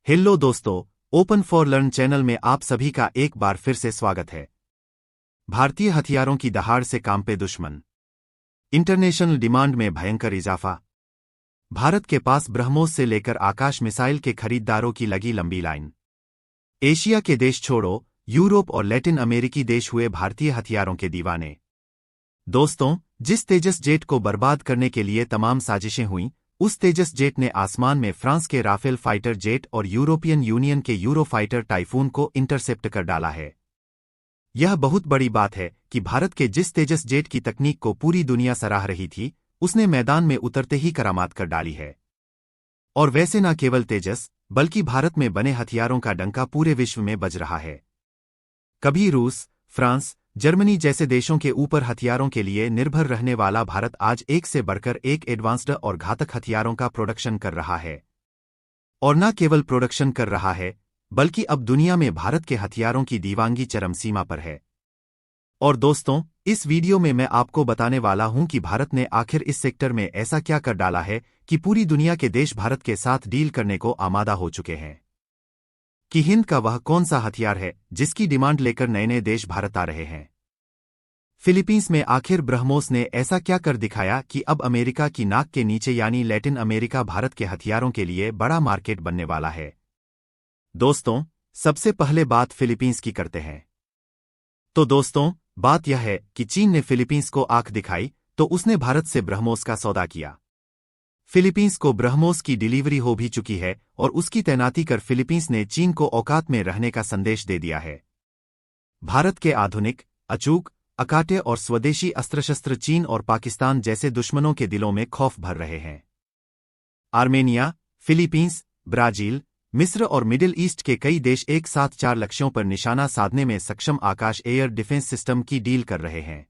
Hello दोस्तों, open for learn channel में आप सभी का एक बार फिर से स्वागत है। भारतीय हथियारों की दहाड़ से कांपे दुश्मन, इंटरनेशनल डिमांड में भयंकर इजाफा। भारत के पास ब्रह्मोस से लेकर आकाश मिसाइल के खरीदारों की लगी लंबी लाइन। एशिया के देश छोड़ो, यूरोप और लैटिन अमेरिकी देश हुए भारतीय हथियारों के दीवाने। दोस्तों, जिस तेजस जेट को बर्बाद करने के लिए तमाम साजिशें हुईं, उस तेजस जेट ने आसमान में फ्रांस के राफेल फाइटर जेट और यूरोपियन यूनियन के यूरोफाइटर टाइफून को इंटरसेप्ट कर डाला है। यह बहुत बड़ी बात है कि भारत के जिस तेजस जेट की तकनीक को पूरी दुनिया सराह रही थी, उसने मैदान में उतरते ही करामात कर डाली है। और वैसे न केवल तेजस, बल्कि भारत में बने हथियारों का डंका पूरे विश्व में बज रहा है। कभी रूस, फ्रांस, जर्मनी जैसे देशों के ऊपर हथियारों के लिए निर्भर रहने वाला भारत आज एक से बढ़कर एक एडवांस्ड और घातक हथियारों का प्रोडक्शन कर रहा है। और न केवल प्रोडक्शन कर रहा है, बल्कि अब दुनिया में भारत के हथियारों की दीवानगी चरम सीमा पर है। और दोस्तों, इस वीडियो में मैं आपको बताने वाला हूं कि भारत ने आखिर इस सेक्टर में ऐसा क्या कर डाला है कि पूरी दुनिया के देश भारत के साथ डील करने को आमादा हो चुके हैं। कि हिंद का वह कौन सा हथियार है जिसकी डिमांड लेकर नए नए देश भारत आ रहे हैं। फिलीपींस में आखिर ब्रह्मोस ने ऐसा क्या कर दिखाया कि अब अमेरिका की नाक के नीचे यानी लैटिन अमेरिका भारत के हथियारों के लिए बड़ा मार्केट बनने वाला है। दोस्तों, सबसे पहले बात फिलीपींस की करते हैं। तो दोस्तों, बात यह है कि चीन ने फिलीपींस को आंख दिखाई तो उसने भारत से ब्रह्मोस का सौदा किया। फिलीपींस को ब्रह्मोस की डिलीवरी हो भी चुकी है और उसकी तैनाती कर फिलीपींस ने चीन को औकात में रहने का संदेश दे दिया है। भारत के आधुनिक, अचूक, अकाटे और स्वदेशी अस्त्र-शस्त्र चीन और पाकिस्तान जैसे दुश्मनों के दिलों में खौफ भर रहे हैं। आर्मेनिया, फिलीपींस, ब्राजील, मिस्र और मिडिल ईस्ट के कई देश एक साथ 4 लक्ष्यों पर निशाना साधने में सक्षम आकाश एयर डिफेंस सिस्टम की डील कर रहे हैं।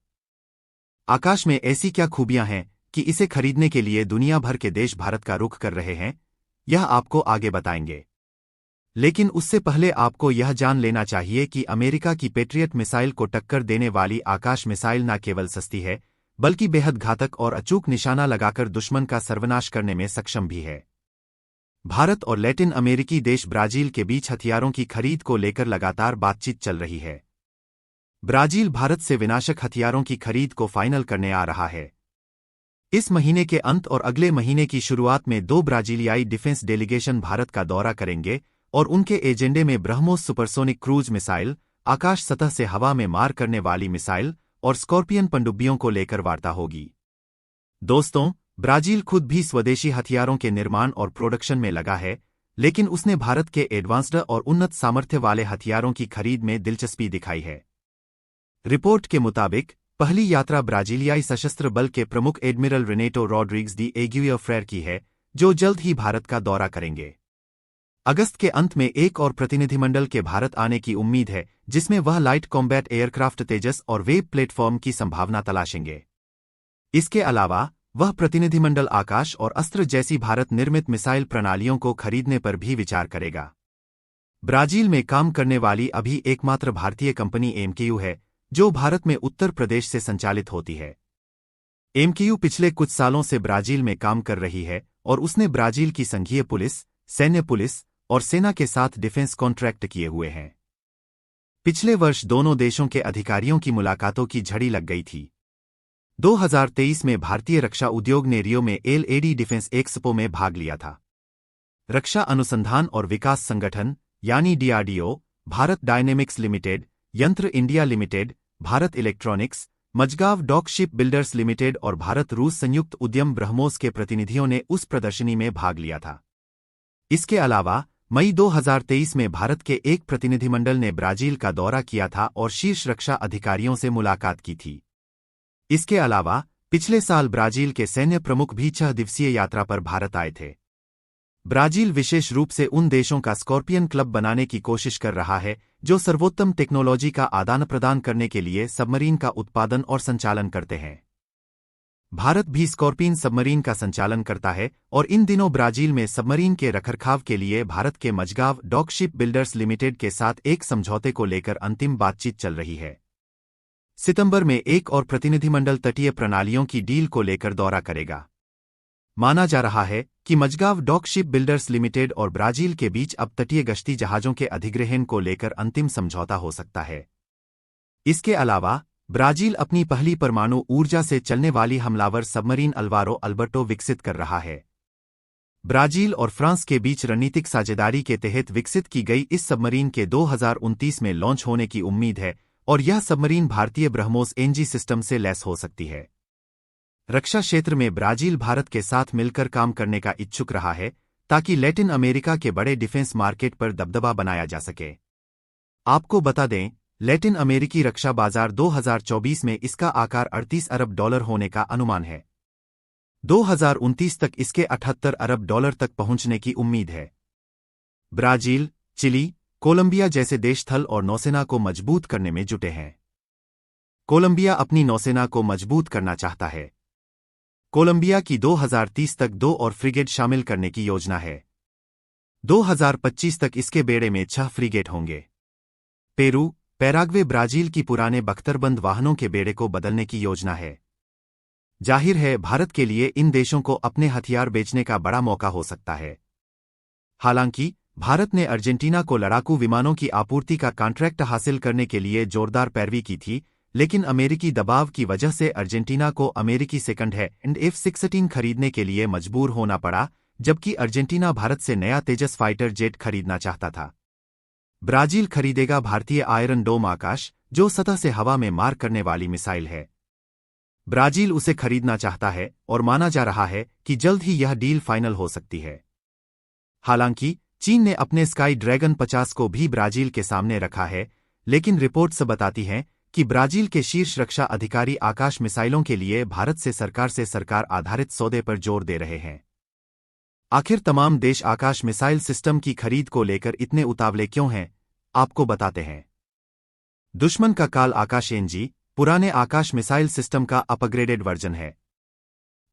आकाश में ऐसी क्या खूबियां हैं कि इसे खरीदने के लिए दुनिया भर के देश भारत का रुख कर रहे हैं, यह आपको आगे बताएंगे। लेकिन उससे पहले आपको यह जान लेना चाहिए कि अमेरिका की पेट्रियट मिसाइल को टक्कर देने वाली आकाश मिसाइल न केवल सस्ती है, बल्कि बेहद घातक और अचूक निशाना लगाकर दुश्मन का सर्वनाश करने में सक्षम भी है। भारत और लैटिन अमेरिकी देश ब्राजील के बीच हथियारों की खरीद को लेकर लगातार बातचीत चल रही है। ब्राजील भारत से विनाशक हथियारों की खरीद को फाइनल करने आ रहा है। इस महीने के अंत और अगले महीने की शुरुआत में 2 ब्राजीलियाई डिफेंस डेलीगेशन भारत का दौरा करेंगे और उनके एजेंडे में ब्रह्मोस सुपरसोनिक क्रूज मिसाइल, आकाश सतह से हवा में मार करने वाली मिसाइल और स्कॉर्पियन पनडुब्बियों को लेकर वार्ता होगी। दोस्तों, ब्राजील खुद भी स्वदेशी हथियारों के निर्माण और प्रोडक्शन में लगा है, लेकिन उसने भारत के एडवांस्ड और उन्नत सामर्थ्य वाले हथियारों की खरीद में दिलचस्पी दिखाई है। रिपोर्ट के मुताबिक पहली यात्रा ब्राजीलियाई सशस्त्र बल के प्रमुख एडमिरल रेनेटो रॉड्रिग्स डी एग्यूआ फ्रेर की है, जो जल्द ही भारत का दौरा करेंगे। अगस्त के अंत में एक और प्रतिनिधिमंडल के भारत आने की उम्मीद है, जिसमें वह लाइट कॉम्बैट एयरक्राफ्ट तेजस और वेब प्लेटफॉर्म की संभावना तलाशेंगे। इसके अलावा वह प्रतिनिधिमंडल आकाश और अस्त्र जैसी भारत निर्मित मिसाइल प्रणालियों को खरीदने पर भी विचार करेगा। ब्राजील में काम करने वाली अभी एकमात्र भारतीय कंपनी एमकेयू है, जो भारत में उत्तर प्रदेश से संचालित होती है। एमकेयू पिछले कुछ सालों से ब्राजील में काम कर रही है और उसने ब्राजील की संघीय पुलिस, सैन्य पुलिस और सेना के साथ डिफेंस कॉन्ट्रैक्ट किए हुए हैं। पिछले वर्ष दोनों देशों के अधिकारियों की मुलाकातों की झड़ी लग गई थी। 2023 में भारतीय रक्षा उद्योग ने रियो में एलएडी डिफेंस एक्सपो में भाग लिया था। रक्षा अनुसंधान और विकास संगठन यानी DRDO, Bharat Dynamics Limited, Yantra India Limited, Bharat Electronics, Mazagaon dock ship builders limited और भारत रूस संयुक्त उद्यम ब्रह्मोस के प्रतिनिधियों ने उस प्रदर्शनी में भाग लिया था। इसके अलावा मई 2023 में भारत के एक प्रतिनिधिमंडल ने ब्राजील का दौरा किया था और शीर्ष रक्षा अधिकारियों से मुलाकात की थी। इसके अलावा पिछले साल ब्राजील के सैन्य प्रमुख भी 6 दिवसीय यात्रा पर भारत आए थे। ब्राजील विशेष रूप से उन देशों का स्कॉर्पियन क्लब बनाने की कोशिश कर रहा है, जो सर्वोत्तम टेक्नोलॉजी का आदान प्रदान करने के लिए सबमरीन का उत्पादन और संचालन करते हैं। भारत भी स्कॉर्पियन सबमरीन का संचालन करता है और इन दिनों ब्राजील में सबमरीन के रखरखाव के लिए भारत के Mazagon dock ship builders limited के साथ एक समझौते को लेकर अंतिम बातचीत चल रही है। सितंबर में एक और प्रतिनिधिमंडल तटीय प्रणालियों की डील को लेकर दौरा करेगा। माना जा रहा है कि Mazagon dock ship builders limited और ब्राजील के बीच अब तटीय गश्ती जहाजों के अधिग्रहण को लेकर अंतिम समझौता हो सकता है। इसके अलावा ब्राजील अपनी पहली परमाणु ऊर्जा से चलने वाली हमलावर सबमरीन अल्वारो अल्बर्टो विकसित कर रहा है। ब्राजील और फ्रांस के बीच रणनीतिक साझेदारी के तहत विकसित की गई इस सबमरीन के 2029 में लॉन्च होने की उम्मीद है और यह सबमरीन भारतीय ब्रह्मोस एनजी सिस्टम से लैस हो सकती है। रक्षा क्षेत्र में ब्राजील भारत के साथ मिलकर काम करने का इच्छुक रहा है ताकि लैटिन अमेरिका के बड़े डिफेंस मार्केट पर दबदबा बनाया जा सके। आपको बता दें, लैटिन अमेरिकी रक्षा बाजार 2024 में इसका आकार 38 अरब डॉलर होने का अनुमान है। 2029 तक इसके 78 अरब डॉलर तक पहुंचने की उम्मीद है। ब्राजील, चिली, कोलंबिया जैसे देश थल और नौसेना को मजबूत करने में जुटे हैं। कोलंबिया अपनी नौसेना को मजबूत करना चाहता है। कोलंबिया की 2030 तक 2 और फ्रिगेट शामिल करने की योजना है। 2025 तक इसके बेड़े में 6 फ्रिगेट होंगे। पेरू, पैराग्वे ब्राजील की पुराने बख्तरबंद वाहनों के बेड़े को बदलने की योजना है। जाहिर है भारत के लिए इन देशों को अपने हथियार बेचने का बड़ा मौका हो सकता है। हालांकि भारत ने अर्जेंटीना को लड़ाकू विमानों की आपूर्ति का कॉन्ट्रैक्ट हासिल करने के लिए जोरदार पैरवी की थी, लेकिन अमेरिकी दबाव की वजह से अर्जेंटीना को अमेरिकी सेकंड हैंड F-16 खरीदने के लिए मजबूर होना पड़ा, जबकि अर्जेंटीना भारत से नया तेजस फाइटर जेट खरीदना चाहता था। ब्राजील खरीदेगा भारतीय आयरन डोम आकाश, जो सतह से हवा में मार करने वाली मिसाइल है। ब्राजील उसे खरीदना चाहता है और माना जा रहा है कि जल्द ही यह डील फाइनल हो सकती है। हालांकि चीन ने अपने स्काई ड्रैगन 50 को भी ब्राजील के सामने रखा है, लेकिन रिपोर्ट्स बताती हैं कि ब्राजील के शीर्ष रक्षा अधिकारी आकाश मिसाइलों के लिए भारत से सरकार आधारित सौदे पर जोर दे रहे हैं। आखिर तमाम देश आकाश मिसाइल सिस्टम की खरीद को लेकर इतने उतावले क्यों हैं, आपको बताते हैं। दुश्मन का काल आकाश एनजी पुराने आकाश मिसाइल सिस्टम का अपग्रेडेड वर्जन है।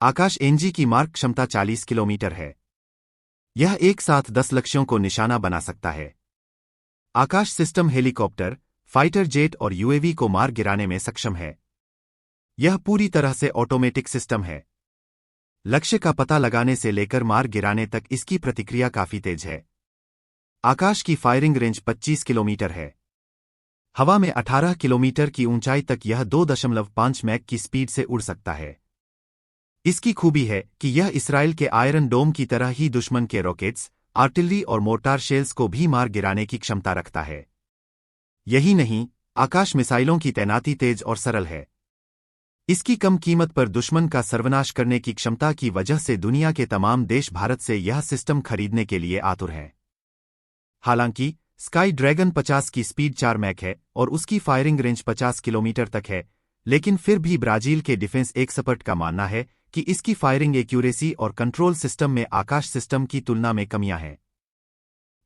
आकाश एनजी की मार्क क्षमता 40 किलोमीटर है। यह एक साथ 10 लक्ष्यों को निशाना बना सकता है। आकाश सिस्टम हेलीकॉप्टर, फाइटर जेट और यूएवी को मार गिराने में सक्षम है। यह पूरी तरह से ऑटोमेटिक सिस्टम है। लक्ष्य का पता लगाने से लेकर मार गिराने तक इसकी प्रतिक्रिया काफी तेज है। आकाश की फायरिंग रेंज 25 किलोमीटर है। हवा में 18 किलोमीटर की ऊंचाई तक यह 2.5 मैक की स्पीड से उड़ सकता है। इसकी खूबी है कि यह इसराइल के आयरन डोम की तरह ही दुश्मन के रॉकेट्स, आर्टिलरी और मोर्टार शेल्स को भी मार गिराने की क्षमता रखता है। यही नहीं, आकाश मिसाइलों की तैनाती तेज और सरल है। इसकी कम कीमत पर दुश्मन का सर्वनाश करने की क्षमता की वजह से दुनिया के तमाम देश भारत से यह सिस्टम खरीदने के लिए आतुर हैं। हालांकि स्काई ड्रैगन 50 की स्पीड 4 मैक है और उसकी फायरिंग रेंज 50 किलोमीटर तक है, लेकिन फिर भी ब्राजील के डिफेंस एक्सपर्ट का मानना है कि इसकी फायरिंग एक्यूरेसी और कंट्रोल सिस्टम में आकाश सिस्टम की तुलना में कमियां हैं।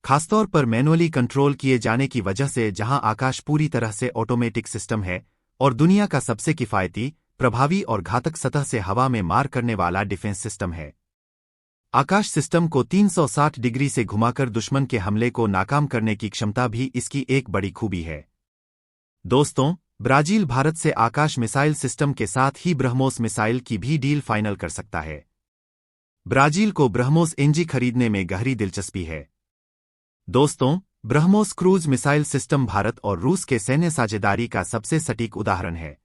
खासतौर पर मैनुअली कंट्रोल किए जाने की वजह से, जहां आकाश पूरी तरह से ऑटोमेटिक सिस्टम है और दुनिया का सबसे किफायती, प्रभावी और घातक सतह से हवा में मार करने वाला डिफेंस सिस्टम है। आकाश सिस्टम को 360 डिग्री से घुमाकर दुश्मन के हमले को नाकाम करने की क्षमता भी इसकी एक बड़ी खूबी है। दोस्तों, ब्राजील भारत से आकाश मिसाइल सिस्टम के साथ ही ब्रह्मोस मिसाइल की भी डील फाइनल कर सकता है। ब्राजील को ब्रह्मोस एनजी खरीदने में गहरी दिलचस्पी है। दोस्तों, BrahMos cruise missile system Bharat और रूस के सैन्य साझेदारी का सबसे सटीक उदाहरण है।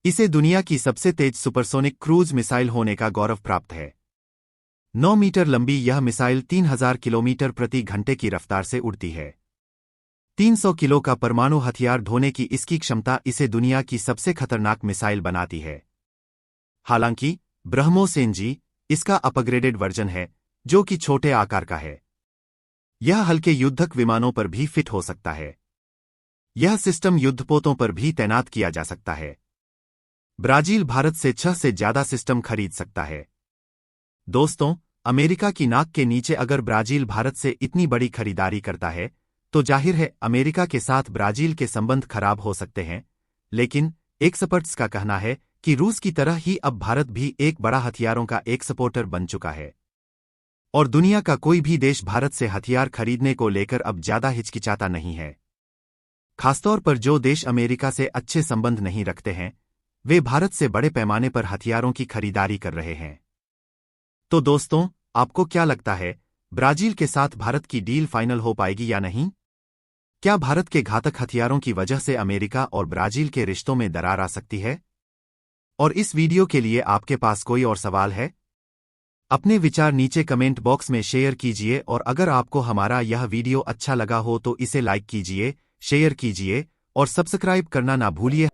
इसे दुनिया की सबसे तेज सुपरसोनिक क्रूज मिसाइल होने का गौरव प्राप्त है। 9 मीटर लंबी यह मिसाइल 3000 किलोमीटर प्रति घंटे की रफ्तार से उड़ती है। 300 किलो का परमाणु हथियार ढोने की इसकी क्षमता इसे दुनिया की सबसे खतरनाक मिसाइल बनाती है। हालांकि ब्रह्मोस एनजी इसका अपग्रेडेड वर्जन है, जो कि छोटे आकार का है। यह हल्के युद्धक विमानों पर भी फिट हो सकता है। यह सिस्टम युद्धपोतों पर भी तैनात किया जा सकता है। ब्राजील भारत से 6 से ज्यादा सिस्टम खरीद सकता है। दोस्तों, अमेरिका की नाक के नीचे अगर ब्राजील भारत से इतनी बड़ी खरीदारी करता है, तो जाहिर है अमेरिका के साथ ब्राजील के संबंध खराब हो सकते हैं, लेकिन एक्सपर्ट्स का कहना है कि रूस की तरह ही अब भारत भी एक बड़ा हथियारों का एक्सपोर्टर बन चुका है और दुनिया का कोई भी देश भारत से हथियार खरीदने को लेकर अब ज्यादा हिचकिचाता नहीं है। खासतौर पर जो देश अमेरिका से अच्छे संबंध नहीं रखते हैं, वे भारत से बड़े पैमाने पर हथियारों की खरीदारी कर रहे हैं। तो दोस्तों, आपको क्या लगता है, ब्राजील के साथ भारत की डील फाइनल हो पाएगी या नहीं? क्या भारत के घातक हथियारों की वजह से अमेरिका और ब्राजील के रिश्तों में दरार आ सकती है? और इस वीडियो के लिए आपके पास कोई और सवाल है? अपने विचार नीचे कमेंट बॉक्स में शेयर कीजिए और अगर आपको हमारा यह वीडियो अच्छा लगा हो तो इसे लाइक कीजिए, शेयर कीजिए और सब्सक्राइब करना ना भूलिए।